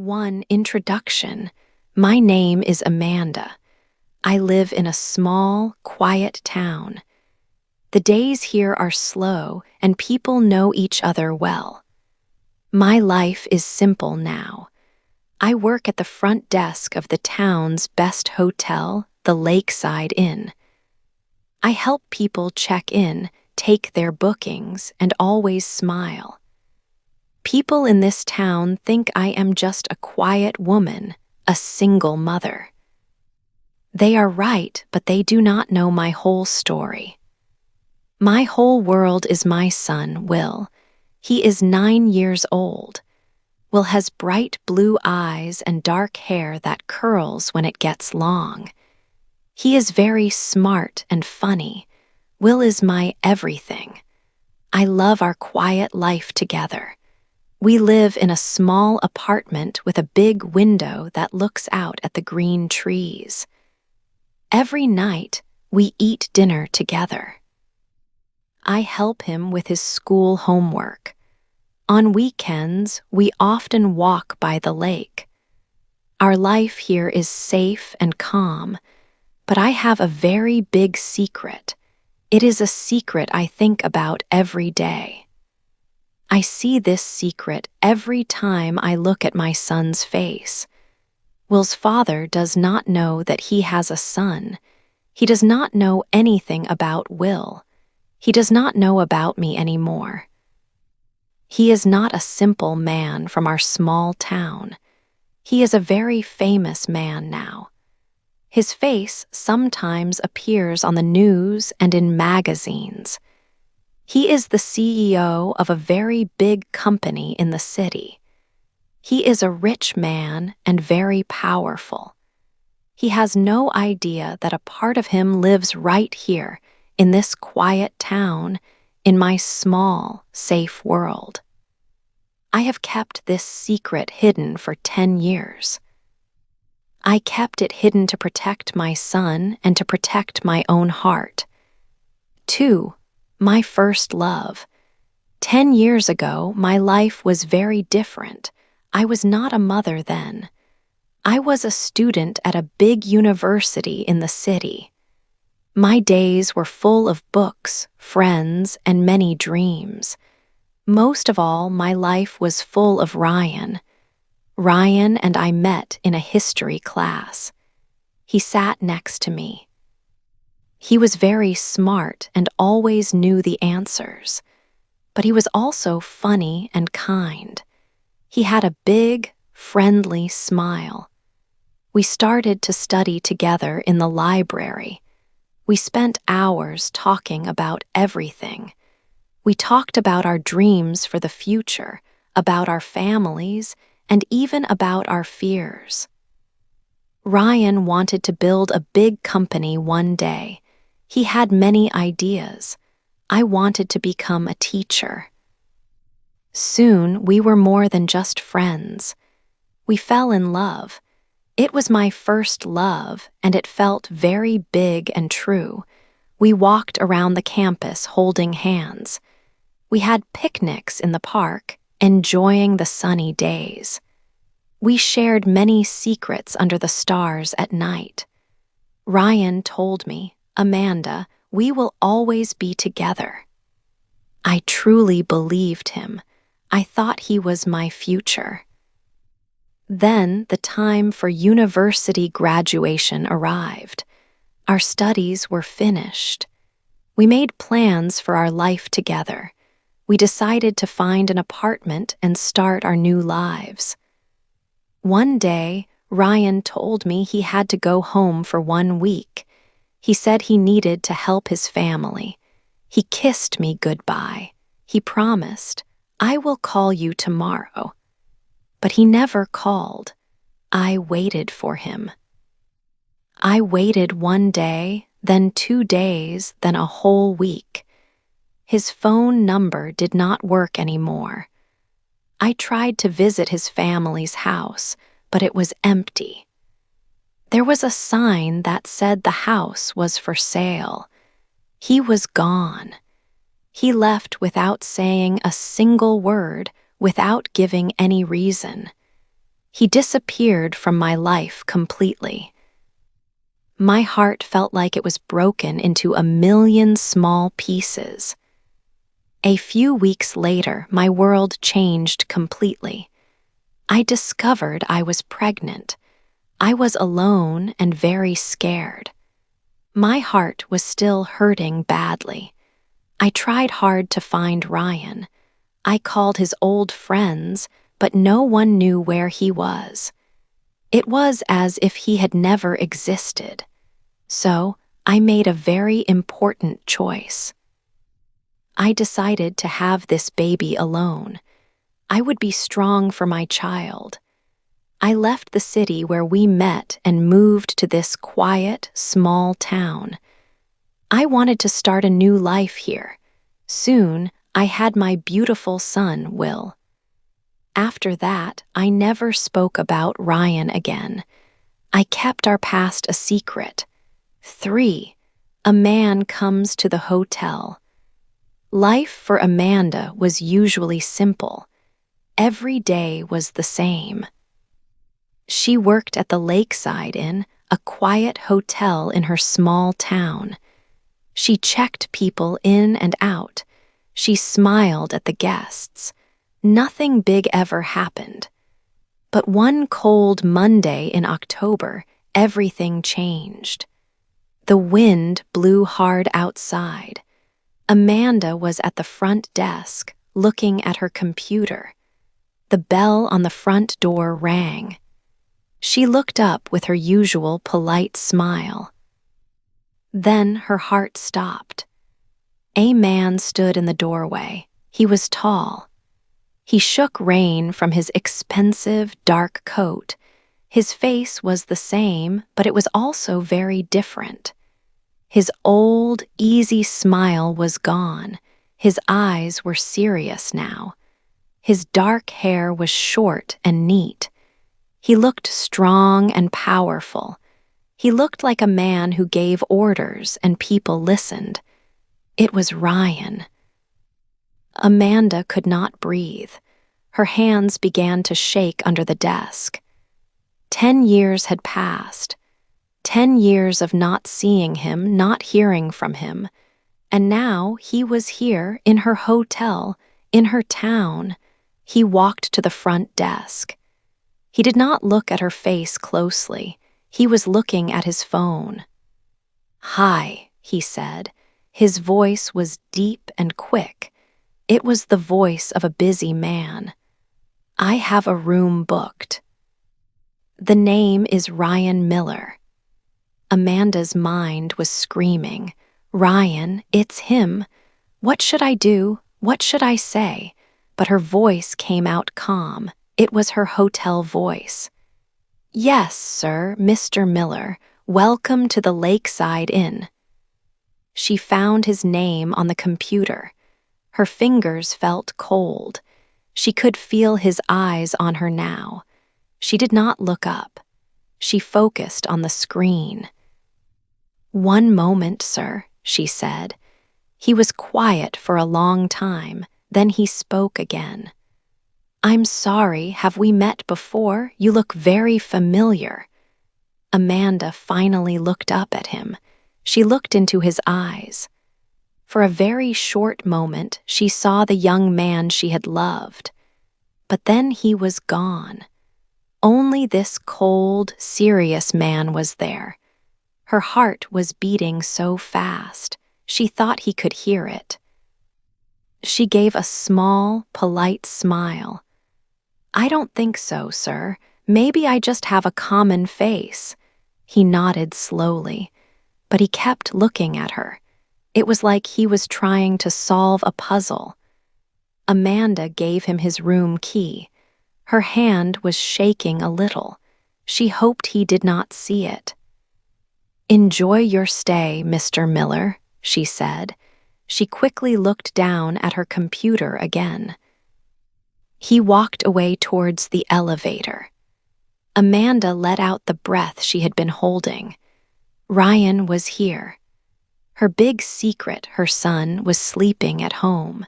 1 Introduction. My name is Amanda. I live in a small, quiet town. The days here are slow and people know each other well. My life is simple now. I work at the front desk of the town's best hotel, the Lakeside Inn. I help people check in, take their bookings, and always smile. People in this town think I am just a quiet woman, a single mother. They are right, but they do not know my whole story. My whole world is my son, Will. He is 9 years old. Will has bright blue eyes and dark hair that curls when it gets long. He is very smart and funny. Will is my everything. I love our quiet life together. We live in a small apartment with a big window that looks out at the green trees. Every night, we eat dinner together. I help him with his school homework. On weekends, we often walk by the lake. Our life here is safe and calm, but I have a very big secret. It is a secret I think about every day. I see this secret every time I look at my son's face. Will's father does not know that he has a son. He does not know anything about Will. He does not know about me anymore. He is not a simple man from our small town. He is a very famous man now. His face sometimes appears on the news and in magazines. He is the CEO of a very big company in the city. He is a rich man and very powerful. He has no idea that a part of him lives right here, in this quiet town, in my small, safe world. I have kept this secret hidden for 10 years. I kept it hidden to protect my son and to protect my own heart. 2. My first love. 10 years ago, my life was very different. I was not a mother then. I was a student at a big university in the city. My days were full of books, friends, and many dreams. Most of all, my life was full of Ryan. Ryan and I met in a history class. He sat next to me. He was very smart and always knew the answers, but he was also funny and kind. He had a big, friendly smile. We started to study together in the library. We spent hours talking about everything. We talked about our dreams for the future, about our families, and even about our fears. Ryan wanted to build a big company one day. He had many ideas. I wanted to become a teacher. Soon, we were more than just friends. We fell in love. It was my first love, and it felt very big and true. We walked around the campus holding hands. We had picnics in the park, enjoying the sunny days. We shared many secrets under the stars at night. Ryan told me, "Amanda, we will always be together." I truly believed him. I thought he was my future. Then the time for university graduation arrived. Our studies were finished. We made plans for our life together. We decided to find an apartment and start our new lives. One day, Ryan told me he had to go home for 1 week. He said he needed to help his family. He kissed me goodbye. He promised, "I will call you tomorrow." But he never called. I waited for him. I waited 1 day, then 2 days, then a whole week. His phone number did not work anymore. I tried to visit his family's house, but it was empty. There was a sign that said the house was for sale. He was gone. He left without saying a single word, without giving any reason. He disappeared from my life completely. My heart felt like it was broken into a million small pieces. A few weeks later, my world changed completely. I discovered I was pregnant. I was alone and very scared. My heart was still hurting badly. I tried hard to find Ryan. I called his old friends, but no one knew where he was. It was as if he had never existed. So, I made a very important choice. I decided to have this baby alone. I would be strong for my child. I left the city where we met and moved to this quiet, small town. I wanted to start a new life here. Soon, I had my beautiful son, Will. After that, I never spoke about Ryan again. I kept our past a secret. 3. A man comes to the hotel. Life for Amanda was usually simple. Every day was the same. She worked at the Lakeside Inn, a quiet hotel in her small town. She checked people in and out. She smiled at the guests. Nothing big ever happened. But one cold Monday in October, everything changed. The wind blew hard outside. Amanda was at the front desk, looking at her computer. The bell on the front door rang. She looked up with her usual polite smile. Then her heart stopped. A man stood in the doorway. He was tall. He shook rain from his expensive, dark coat. His face was the same, but it was also very different. His old, easy smile was gone. His eyes were serious now. His dark hair was short and neat. He looked strong and powerful. He looked like a man who gave orders and people listened. It was Ryan. Amanda could not breathe. Her hands began to shake under the desk. 10 years had passed. 10 years of not seeing him, not hearing from him. And now he was here, in her hotel, in her town. He walked to the front desk. He did not look at her face closely. He was looking at his phone. "Hi," he said. His voice was deep and quick. It was the voice of a busy man. "I have a room booked." The name is Ryan Miller. Amanda's mind was screaming. "Ryan, it's him. What should I do? What should I say?" But her voice came out calm. It was her hotel voice. "Yes, sir, Mr. Miller. Welcome to the Lakeside Inn." She found his name on the computer. Her fingers felt cold. She could feel his eyes on her now. She did not look up. She focused on the screen. "One moment, sir," she said. He was quiet for a long time. Then he spoke again. "I'm sorry, have we met before? You look very familiar." Amanda finally looked up at him. She looked into his eyes. For a very short moment, she saw the young man she had loved. But then he was gone. Only this cold, serious man was there. Her heart was beating so fast, she thought he could hear it. She gave a small, polite smile. "I don't think so, sir. Maybe I just have a common face." He nodded slowly, but he kept looking at her. It was like he was trying to solve a puzzle. Amanda gave him his room key. Her hand was shaking a little. She hoped he did not see it. "Enjoy your stay, Mr. Miller," she said. She quickly looked down at her computer again. He walked away towards the elevator. Amanda let out the breath she had been holding. Ryan was here. Her big secret, her son, was sleeping at home.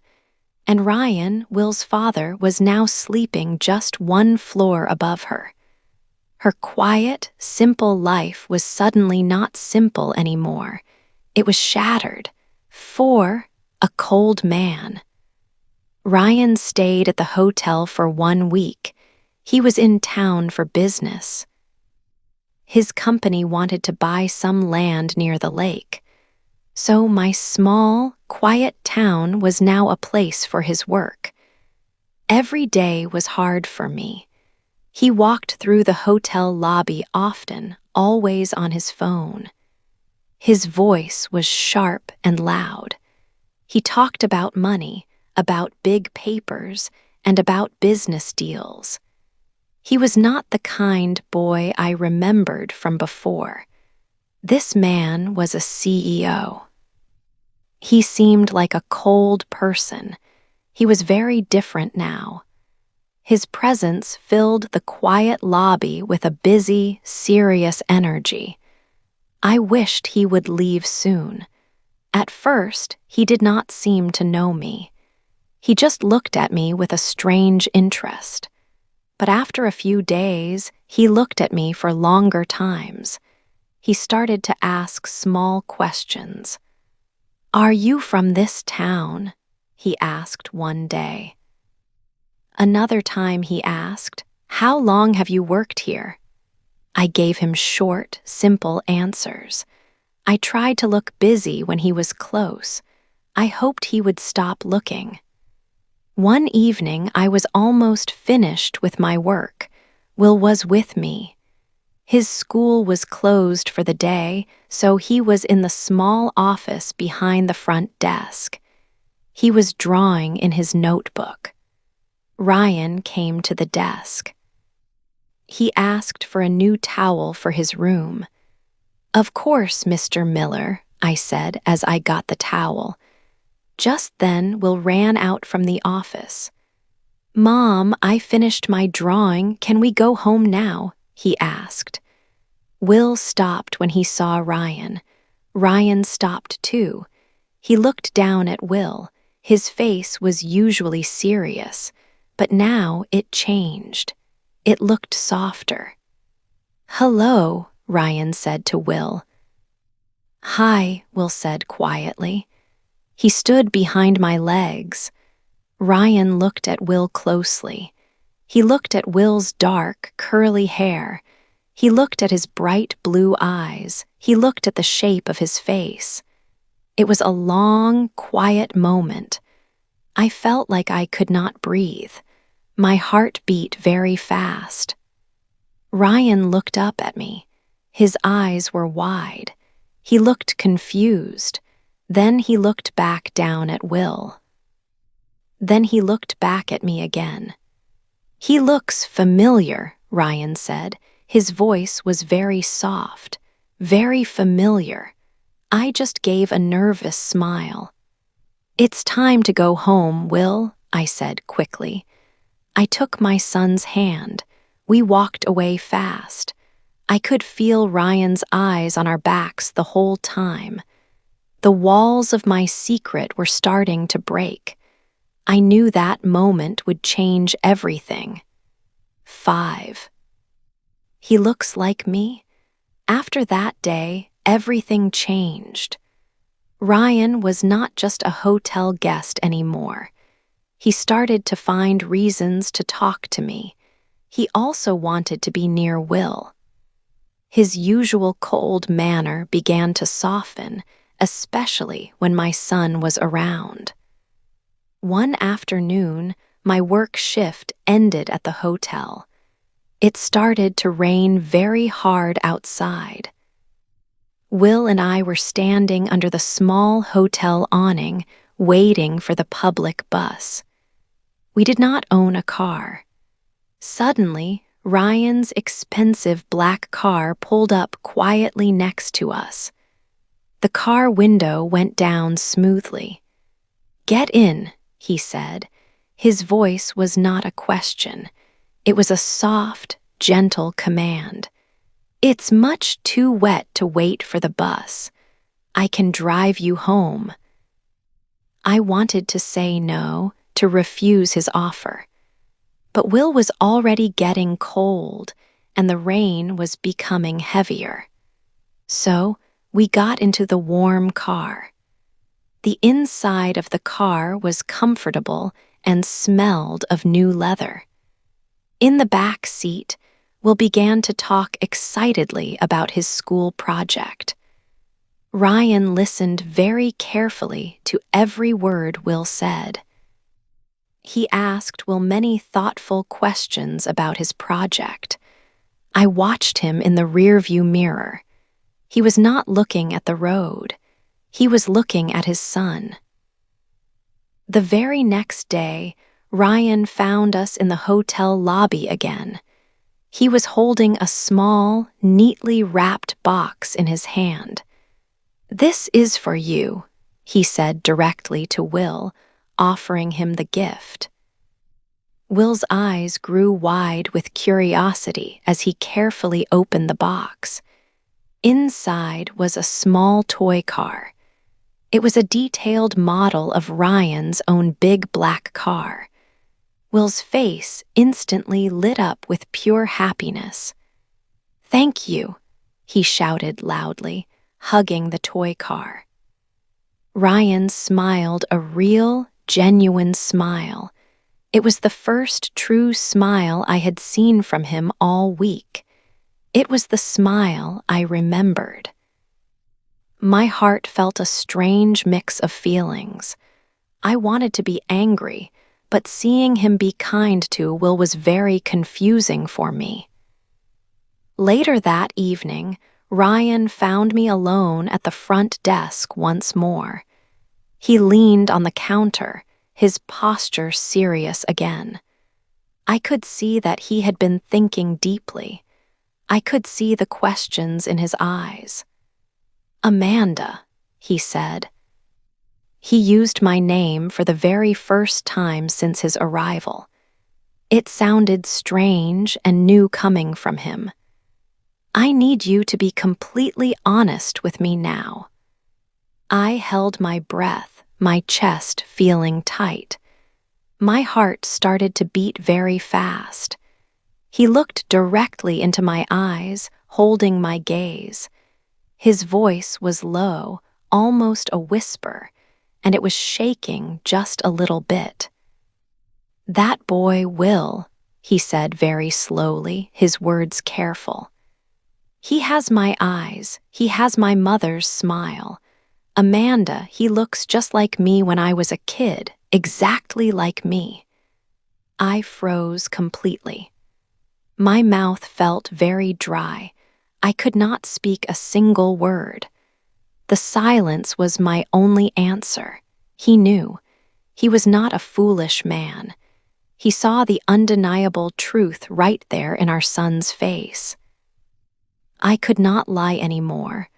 And Ryan, Will's father, was now sleeping just one floor above her. Her quiet, simple life was suddenly not simple anymore. It was shattered. For a cold man. Ryan stayed at the hotel for 1 week. He was in town for business. His company wanted to buy some land near the lake. So my small, quiet town was now a place for his work. Every day was hard for me. He walked through the hotel lobby often, always on his phone. His voice was sharp and loud. He talked about money, about big papers, and about business deals. He was not the kind boy I remembered from before. This man was a CEO. He seemed like a cold person. He was very different now. His presence filled the quiet lobby with a busy, serious energy. I wished he would leave soon. At first, he did not seem to know me. He just looked at me with a strange interest. But after a few days, he looked at me for longer times. He started to ask small questions. "Are you from this town?" he asked one day. Another time he asked, "How long have you worked here?" I gave him short, simple answers. I tried to look busy when he was close. I hoped he would stop looking. One evening, I was almost finished with my work. Will was with me. His school was closed for the day, so he was in the small office behind the front desk. He was drawing in his notebook. Ryan came to the desk. He asked for a new towel for his room. "Of course, Mr. Miller," I said as I got the towel. Just then, Will ran out from the office. "Mom, I finished my drawing. Can we go home now?" he asked. Will stopped when he saw Ryan. Ryan stopped too. He looked down at Will. His face was usually serious, but now it changed. It looked softer. "Hello," Ryan said to Will. "Hi," Will said quietly. He stood behind my legs. Ryan looked at Will closely. He looked at Will's dark, curly hair. He looked at his bright blue eyes. He looked at the shape of his face. It was a long, quiet moment. I felt like I could not breathe. My heart beat very fast. Ryan looked up at me. His eyes were wide. He looked confused. Then he looked back down at Will. Then he looked back at me again. "He looks familiar," Ryan said. His voice was very soft, very familiar. I just gave a nervous smile. "It's time to go home, Will," I said quickly. I took my son's hand. We walked away fast. I could feel Ryan's eyes on our backs the whole time. The walls of my secret were starting to break. I knew that moment would change everything. 5. He looks like me. After that day, everything changed. Ryan was not just a hotel guest anymore. He started to find reasons to talk to me. He also wanted to be near Will. His usual cold manner began to soften, especially when my son was around. One afternoon, my work shift ended at the hotel. It started to rain very hard outside. Will and I were standing under the small hotel awning, waiting for the public bus. We did not own a car. Suddenly, Ryan's expensive black car pulled up quietly next to us. The car window went down smoothly. "Get in," he said. His voice was not a question. It was a soft, gentle command. "It's much too wet to wait for the bus. I can drive you home." I wanted to say no, to refuse his offer. But Will was already getting cold, and the rain was becoming heavier. So, we got into the warm car. The inside of the car was comfortable and smelled of new leather. In the back seat, Will began to talk excitedly about his school project. Ryan listened very carefully to every word Will said. He asked Will many thoughtful questions about his project. I watched him in the rearview mirror. He was not looking at the road. He was looking at his son. The very next day, Ryan found us in the hotel lobby again. He was holding a small, neatly wrapped box in his hand. "This is for you," he said directly to Will, offering him the gift. Will's eyes grew wide with curiosity as he carefully opened the box. Inside was a small toy car. It was a detailed model of Ryan's own big black car. Will's face instantly lit up with pure happiness. "Thank you," he shouted loudly, hugging the toy car. Ryan smiled a real, genuine smile. It was the first true smile I had seen from him all week. It was the smile I remembered. My heart felt a strange mix of feelings. I wanted to be angry, but seeing him be kind to Will was very confusing for me. Later that evening, Ryan found me alone at the front desk once more. He leaned on the counter, his posture serious again. I could see that he had been thinking deeply. I could see the questions in his eyes. "Amanda," he said. He used my name for the very first time since his arrival. It sounded strange and new coming from him. "I need you to be completely honest with me now." I held my breath, my chest feeling tight. My heart started to beat very fast. He looked directly into my eyes, holding my gaze. His voice was low, almost a whisper, and it was shaking just a little bit. "That boy Will," he said very slowly, his words careful. "He has my eyes, he has my mother's smile. Amanda, he looks just like me when I was a kid, exactly like me." I froze completely. My mouth felt very dry. I could not speak a single word. The silence was my only answer. He knew. He was not a foolish man. He saw the undeniable truth right there in our son's face. I could not lie anymore.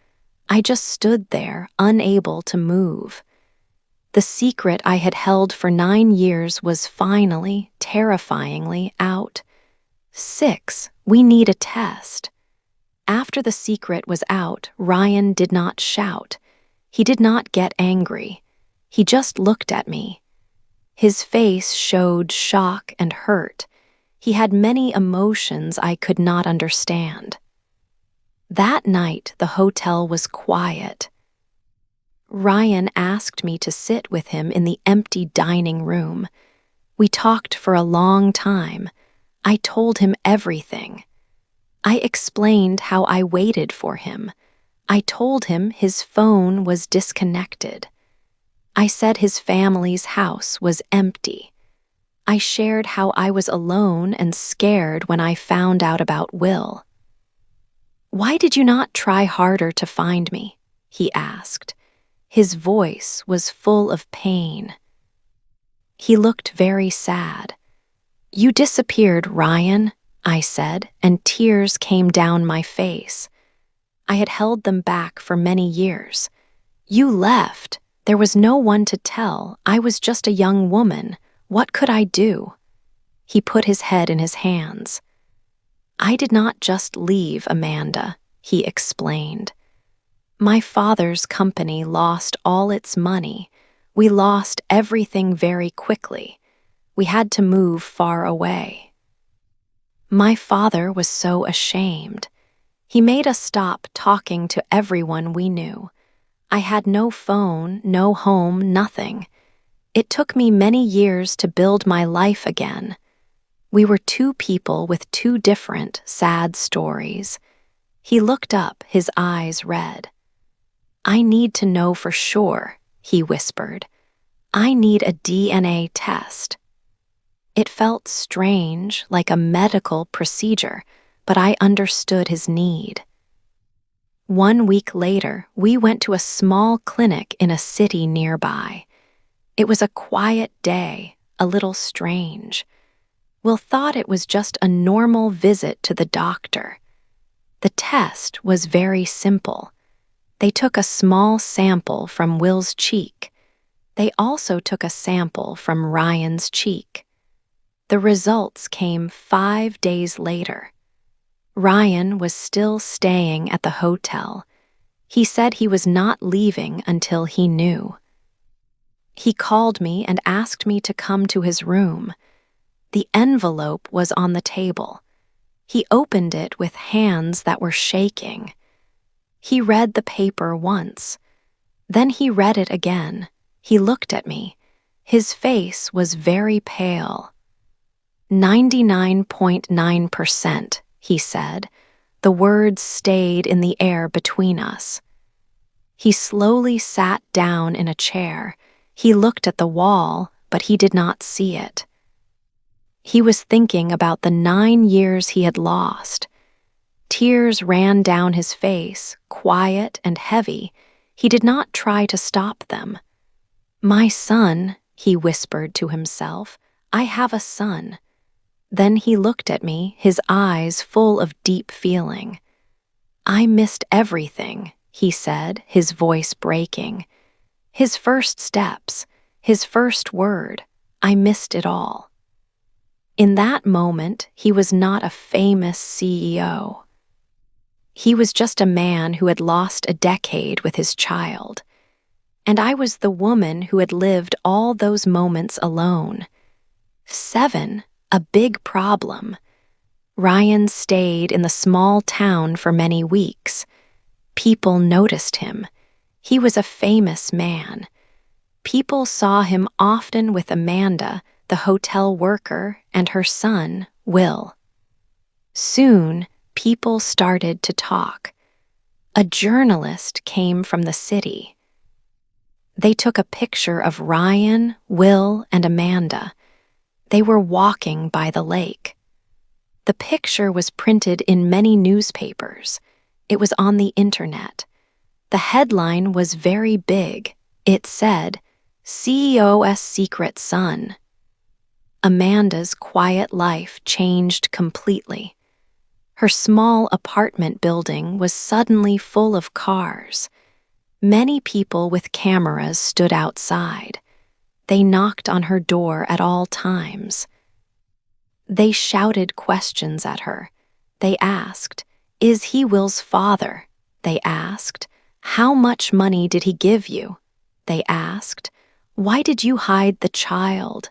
I just stood there, unable to move. The secret I had held for 9 years was finally, terrifyingly out. 6, we need a test. After the secret was out, Ryan did not shout. He did not get angry. He just looked at me. His face showed shock and hurt. He had many emotions I could not understand. That night, the hotel was quiet. Ryan asked me to sit with him in the empty dining room. We talked for a long time. I told him everything. I explained how I waited for him. I told him his phone was disconnected. I said his family's house was empty. I shared how I was alone and scared when I found out about Will. "Why did you not try harder to find me?" he asked. His voice was full of pain. He looked very sad. "You disappeared, Ryan," I said, and tears came down my face. I had held them back for many years. "You left. There was no one to tell. I was just a young woman. What could I do?" He put his head in his hands. "I did not just leave, Amanda," he explained. "My father's company lost all its money. We lost everything very quickly. We had to move far away." My father was so ashamed. He made us stop talking to everyone we knew. I had no phone, no home, nothing. It took me many years to build my life again. We were two people with two different, sad stories. He looked up, his eyes red. I need to know for sure, he whispered. I need a DNA test. It felt strange, like a medical procedure, but I understood his need. 1 week later, we went to a small clinic in a city nearby. It was a quiet day, a little strange. Will thought it was just a normal visit to the doctor. The test was very simple. They took a small sample from Will's cheek. They also took a sample from Ryan's cheek. The results came 5 days later. Ryan was still staying at the hotel. He said he was not leaving until he knew. He called me and asked me to come to his room. The envelope was on the table. He opened it with hands that were shaking. He read the paper once. Then he read it again. He looked at me. His face was very pale. 99.9%, he said. The words stayed in the air between us. He slowly sat down in a chair. He looked at the wall, but he did not see it. He was thinking about the 9 years he had lost. Tears ran down his face, quiet and heavy. He did not try to stop them. My son, he whispered to himself. I have a son. Then he looked at me, his eyes full of deep feeling. I missed everything, he said, his voice breaking. His first steps, his first word, I missed it all. In that moment, he was not a famous CEO. He was just a man who had lost a decade with his child. And I was the woman who had lived all those moments alone. 7, a big problem. Ryan stayed in the small town for many weeks. People noticed him. He was a famous man. People saw him often with Amanda, the hotel worker, and her son, Will. Soon, people started to talk. A journalist came from the city. They took a picture of Ryan, Will, and Amanda. They were walking by the lake. The picture was printed in many newspapers. It was on the internet. The headline was very big. It said, CEO's secret son. Amanda's quiet life changed completely. Her small apartment building was suddenly full of cars. Many people with cameras stood outside. They knocked on her door at all times. They shouted questions at her. They asked, Is he Will's father? They asked, How much money did he give you? They asked, Why did you hide the child?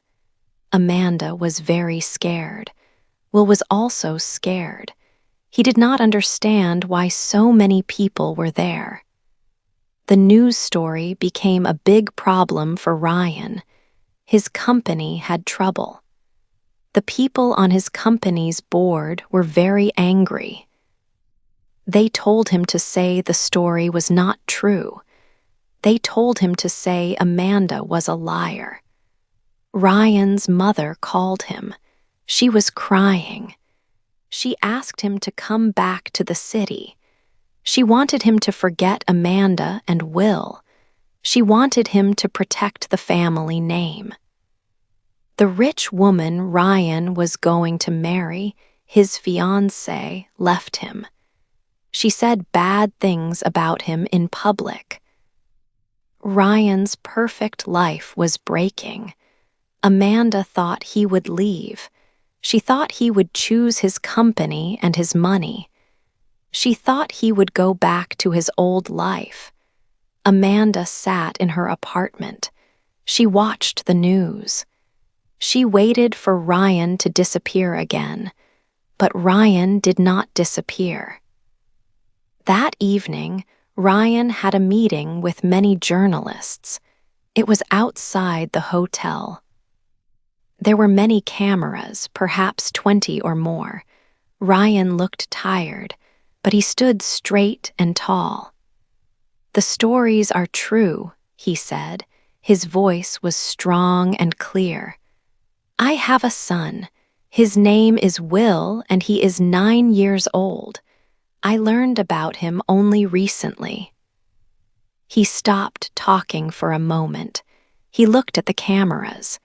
Amanda was very scared. Will was also scared. He did not understand why so many people were there. The news story became a big problem for Ryan. His company had trouble. The people on his company's board were very angry. They told him to say the story was not true. They told him to say Amanda was a liar. Ryan's mother called him. She was crying. She asked him to come back to the city. She wanted him to forget Amanda and Will. She wanted him to protect the family name. The rich woman Ryan was going to marry, his fiancée, left him. She said bad things about him in public. Ryan's perfect life was breaking. Amanda thought he would leave. She thought he would choose his company and his money. She thought he would go back to his old life. Amanda sat in her apartment. She watched the news. She waited for Ryan to disappear again. But Ryan did not disappear. That evening, Ryan had a meeting with many journalists. It was outside the hotel. There were many cameras, perhaps 20 or more. Ryan looked tired, but he stood straight and tall. "The stories are true," he said. His voice was strong and clear. "I have a son. His name is Will, and he is 9 years old. I learned about him only recently." He stopped talking for a moment. He looked at the cameras.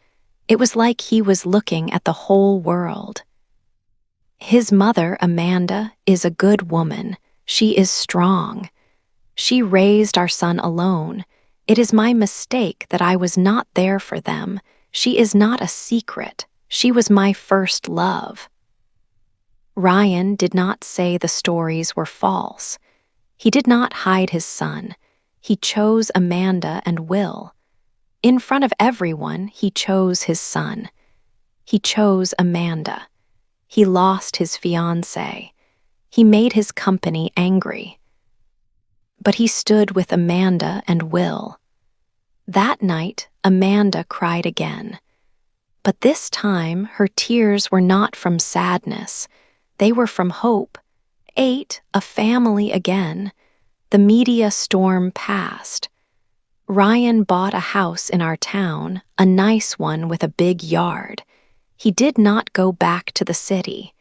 It was like he was looking at the whole world. "His mother, Amanda, is a good woman. She is strong. She raised our son alone. It is my mistake that I was not there for them. She is not a secret. She was my first love." Ryan did not say the stories were false. He did not hide his son. He chose Amanda and Will. In front of everyone, he chose his son. He chose Amanda. He lost his fiancée. He made his company angry. But he stood with Amanda and Will. That night, Amanda cried again. But this time, her tears were not from sadness. They were from hope. 8, a family again. The media storm passed. Ryan bought a house in our town, a nice one with a big yard. He did not go back to the city.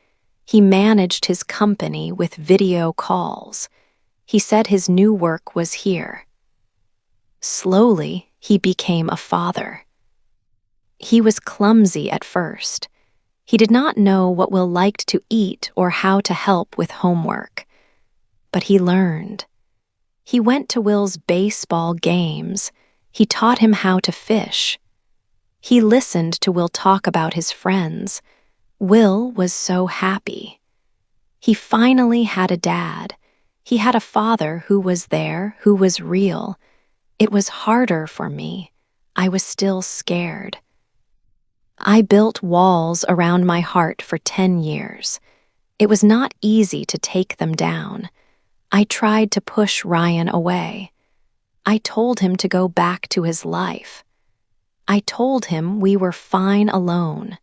He managed his company with video calls. He said his new work was here. Slowly, he became a father. He was clumsy at first. He did not know what Will liked to eat or how to help with homework. But he learned. He went to Will's baseball games. He taught him how to fish. He listened to Will talk about his friends. Will was so happy. He finally had a dad. He had a father who was there, who was real. It was harder for me. I was still scared. I built walls around my heart for 10 years. It was not easy to take them down. I tried to push Ryan away. I told him to go back to his life. I told him we were fine alone.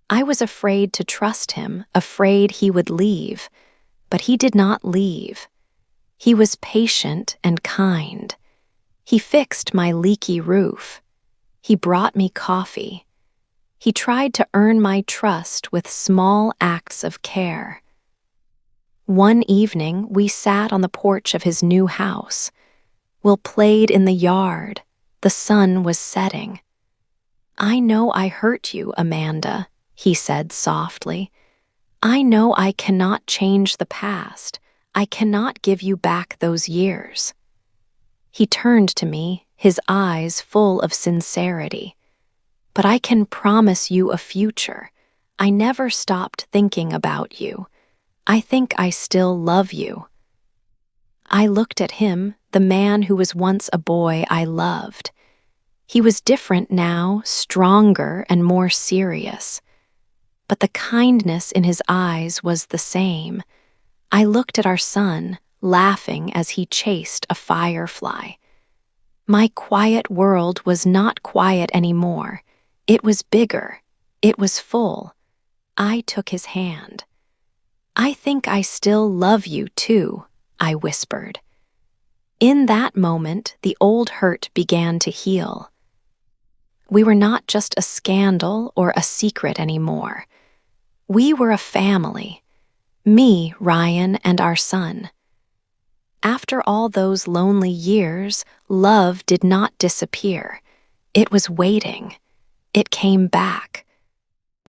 I was afraid to trust him, afraid he would leave. But he did not leave. He was patient and kind. He fixed my leaky roof. He brought me coffee. He tried to earn my trust with small acts of care. One evening, we sat on the porch of his new house. Will played in the yard. The sun was setting. "I know I hurt you, Amanda," he said softly. "I know I cannot change the past. I cannot give you back those years." He turned to me, his eyes full of sincerity. "But I can promise you a future. I never stopped thinking about you. I think I still love you." I looked at him, the man who was once a boy I loved. He was different now, stronger and more serious. But the kindness in his eyes was the same. I looked at our son, laughing as he chased a firefly. My quiet world was not quiet anymore. It was bigger. It was full. I took his hand. "I think I still love you, too," I whispered. In that moment, the old hurt began to heal. We were not just a scandal or a secret anymore. We were a family. Me, Ryan, and our son. After all those lonely years, love did not disappear. It was waiting. It came back.